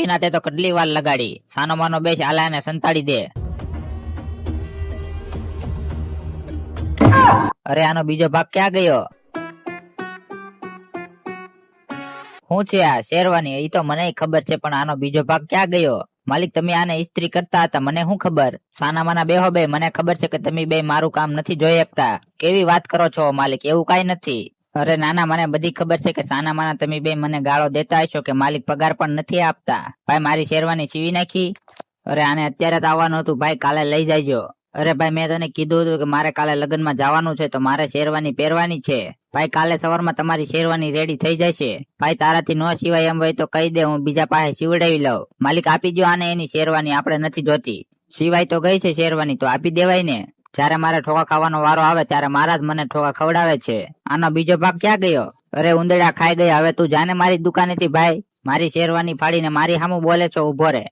બાકી ના તે તો કેટલી વાર લગાડી. સાનો માનો બેસ, આલા ને સંતાડી દે. અરે આનો બીજો ભાગ ક્યાં ગયો? શું છે આ શેરવાની? એ તો મને ખબર છે, પણ આનો બીજો ભાગ ક્યાં ગયો? માલિક, તમે આને ઇસ્ત્રી કરતા હતા, મને શું ખબર? સાના માના બેહો બે, મને ખબર છે કે તમે બે મારું કામ નથી જોઈ શકતા. કેવી વાત કરો છો માલિક? એવું કઈ નથી. અરે નાના, મને બધી ખબર છે કે સાના માના તમે બે મને ગાળો દેતા હશો કે માલિક પગાર પણ નથી આપતા. ભાઈ મારી શેરવાની સીવી નાખી. અરે આને અત્યારે જ આવવાનું હતું ભાઈ, કાલે લઈ જાયજો. અરે ભાઈ, મેં તને કીધું હતું કે મારે કાલે લગ્નમાં જવાનું છે, તો મારે શેરવાની પહેરવાની છે. ભાઈ કાલે સવારમાં તમારી શેરવાની રેડી થઈ જશે. ભાઈ તારાથી ન સિવાય એમ હોય તો કહી દે, હું બીજા પાસે સીવડાવી લઉં. માલિક આપી દો આને એની શેરવાની, આપણે નથી જોતી. સિવાય તો ગઈ છે શેરવાની, તો આપી દેવાય ને. જયારે મારે ઠોકા ખાવાનો વારો આવે ત્યારે મારા જ મને ઠોકા ખવડાવે છે. આનો બીજો ભાગ ક્યાં ગયો? અરે ઉંદરડા ખાઈ ગયા, હવે તું જાને મારી દુકાનેથી ભાઈ. મારી શેરવાની ફાડીને મારી સામું બોલે છો, ઉભો રે.